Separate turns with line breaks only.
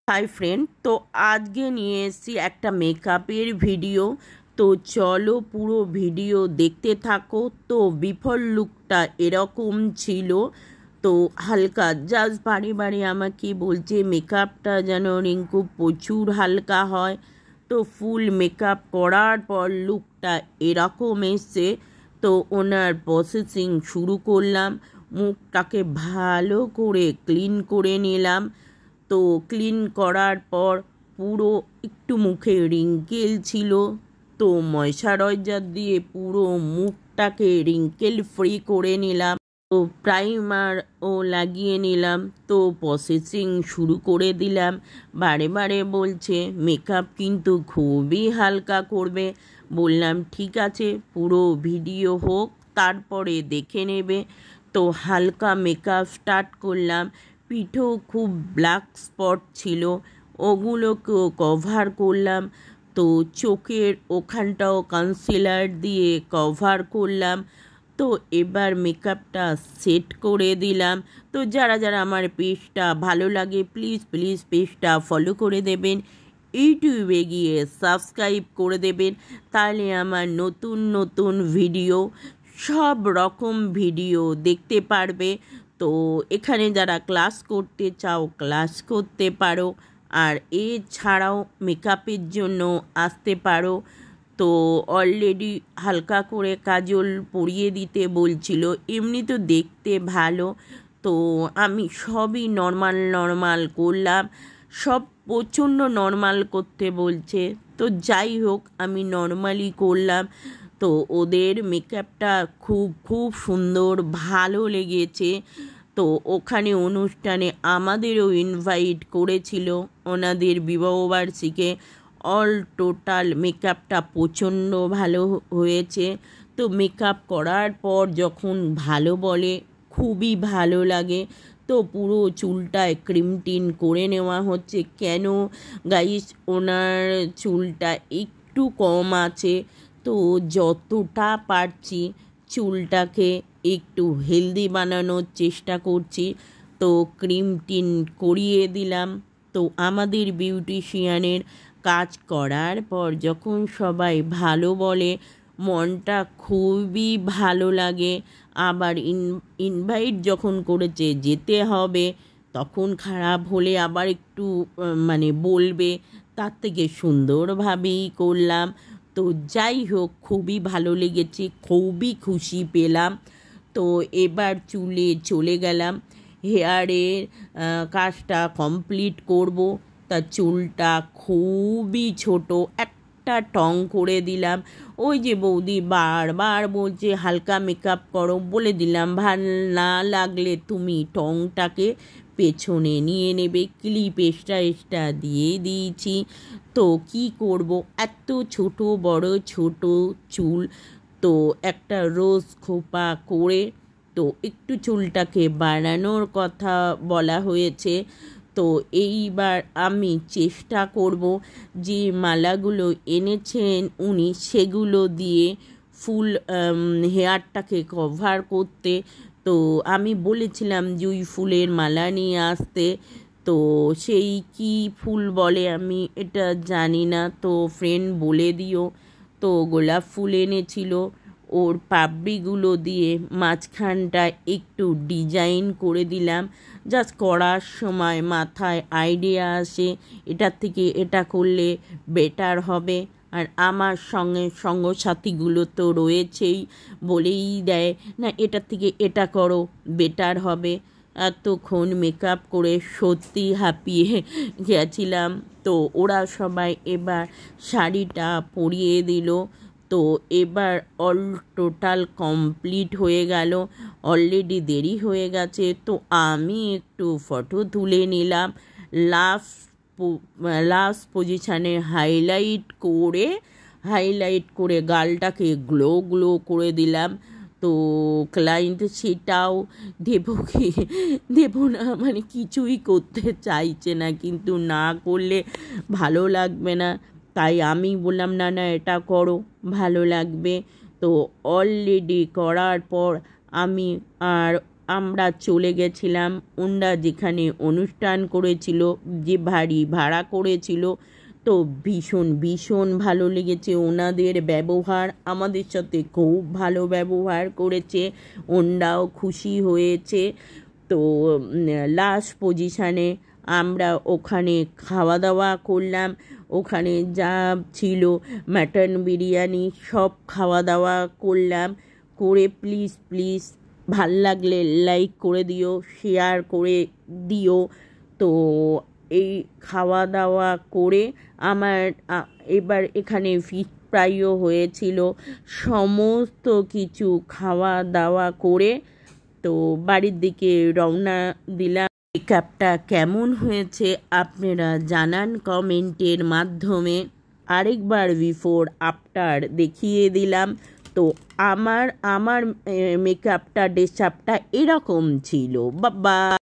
Hi friend, তো আজকে নিয়ে এসেছি একটা মেকআপের ভিডিও। তো চলো পুরো ভিডিও দেখতে থাকো। তো বিফল লুকটা এরকম ছিল। তো হালকা জাস্ট বারে বারে আমাকে বলছে মেকআপটা যেন রিঙ্কু প্রচুর হালকা হয়। তো ফুল মেকআপ করার পর লুকটা এরকম এসছে। তো ওনার প্রসেসিং শুরু করলাম। মুখটাকে ভালো করে ক্লিন করে নিলাম। তো ক্লিন করার পর পুরো একটু মুখে রিঙ্কেল ছিল, তো ময়শ্চারাইজার দিয়ে পুরো মুখটাকে রিঙ্কেল ফ্রি করে নিলাম। তো প্রাইমারও লাগিয়ে নিলাম। তো প্রসেসিং শুরু করে দিলাম। বারে বারে বলছে মেকআপ কিন্তু খুবই হালকা করবে। বললাম ঠিক আছে, পুরো ভিডিও হোক, তারপরে দেখে নেবে। তো হালকা মেকআপ স্টার্ট করলাম। পিঠেও খুব ব্ল্যাক স্পট ছিল, ওগুলোকেও কভার করলাম। তো চোখের ওখানটাও কনসিলার দিয়ে কভার করলাম। তো এবার মেকআপটা সেট করে দিলাম। তো যারা যারা আমার পেজটা ভালো লাগে প্লিজ প্লিজ পেজটা ফলো করে দেবেন, ইউটিউবে গিয়ে সাবস্ক্রাইব করে দেবেন। তাহলে আমার নতুন নতুন ভিডিও, সব রকম ভিডিও দেখতে পারবে। তো এখানে যারা ক্লাস করতে চাও ক্লাস করতে পারো, আর এছাড়াও মেকআপের জন্য আসতে পারো। তো অলরেডি হালকা করে কাজল পরিয়ে দিতে বলছিল, এমনি তো দেখতে ভালো। তো আমি সবই নর্মাল নর্মাল করলাম, সব প্রচণ্ড নর্মাল করতে বলছে। তো যাই হোক, আমি নর্মালি করলাম। তো ওদের মেকআপটা খুব খুব সুন্দর, ভালো লেগেছে। তো ওখানে অনুষ্ঠানে আমাদেরও ইনভাইট করেছিল ওনাদের বিবাহবার্ষিকী। অল টোটাল মেকআপটা প্রচণ্ড ভালো হয়েছে। তো মেকআপ করার পর যখন ভালো বলে খুবই ভালো লাগে। তো পুরো চুলটায় ক্রিম টিন করে নেওয়া হচ্ছে। কেন গাইস, ওনার চুলটা একটু কম আছে। তো যতটা পারছি চুলটাকে একটু হেলদি বানানোর চেষ্টা করছি। তো ক্রিম টিন করিয়ে দিলাম। তো আমাদের বিউটিশিয়ানের কাজ করার পর যখন সবাই ভালো বলে, মনটা খুবই ভালো লাগে। আবার ইনভাইট যখন করেছে যেতে হবে, তখন খারাপ হলে আবার একটু বলবে, তার থেকে সুন্দরভাবেই করলাম। তো যাই হোক, খুবই ভালো লেগেছে, খুবই খুশি পেলাম। তো এবার চুলে চলে গেলাম, হেয়ারের কাজটা কমপ্লিট করব। তার চুলটা খুবই ছোট, একটা টং করে দিলাম। ওই যে বৌদি বারবার বলছে হালকা মেকআপ করো, বলে দিলাম ভাল না লাগলে তুমি টংটাকে পেছনে নিয়ে নেবে। ক্লিপ এক্সট্রা দিয়ে দিয়েছি। তো কি করব, এত ছোট বড় ছোট চুল। তো একটা রোজ খোপা করে তো একটু চুলটাকে বাড়ানোর কথা বলা হয়েছে। তো এইবার আমি চেষ্টা করব যে মালাগুলো এনেছেন উনি, সেগুলো দিয়ে ফুল হেয়ারটাকে কভার করতে। তো আমি বলেছিলাম জুঁই ফুলের মালা নিয়ে আসতে। তো সেই কি ফুল বলে আমি এটা জানি না, তো ফ্রেন্ড বলে দিও। তো গোলাপ ফুল এনেছিল, ওর পাপড়িগুলো দিয়ে মাঝখানটা একটু ডিজাইন করে দিলাম। জাস্ট করার সময় মাথায় আইডিয়া আসে এটার থেকে এটা করলে বেটার হবে। আর আমার সঙ্গসাথীগুলো তো রয়েছেই, বলেই দেয় না এটার থেকে এটা করো বেটার হবে। এতক্ষণ মেকআপ করে সত্যি হাঁপিয়ে গেছিলাম। তো ওরা সবাই এবার শাড়িটা পরিয়ে দিল। তো এবার অল টোটাল কমপ্লিট হয়ে গেল, অলরেডি দেরি হয়ে গেছে। তো আমি একটু ফটো তুলে নিলাম। লাস্ট পজিশানে হাইলাইট করে গালটাকে গ্লো গ্লো করে দিলাম। তো ক্লায়েন্ট সেটাও দেবো না, কিছুই করতে চাইছে না, কিন্তু না করলে ভালো লাগবে না। তাই আমি বললাম না না এটা করো, ভালো লাগবে। তো অলরেডি করার পর আমি আর আমরা চলে গেছিলাম ওনারা যেখানে অনুষ্ঠান করেছিল, যে বাড়ি ভাড়া করেছিল। তো ভীষণ ভীষণ ভালো লেগেছে ওনাদের ব্যবহার, আমাদের সাথে খুব ভালো ব্যবহার করেছে, ওনারাও খুশি হয়েছে। তো লাস্ট পজিশানে আমরা ওখানে খাওয়া দাওয়া করলাম। ওখানে যা ছিল মাটন বিরিয়ানি সব খাওয়া দাওয়া করলাম। করে প্লিজ প্লিজ ভাল লাগলে লাইক করে দিও, শেয়ার করে দিও। তো এই খাওয়া দাওয়া করে আমার এবার এখানে ফিশ ফ্রাইও হয়েছিল। সমস্ত কিছু খাওয়া দাওয়া করে তো বাড়ির দিকে রওনা দিলাম। মেকআপটা কেমন হয়েছে আপনারা জানান কমেন্টের মাধ্যমে। আরেকবার বিফোর আফটার দেখিয়ে দিলাম। তো আমার মেকআপটা ড্রেস আপটা এরকম ছিল। বাবা।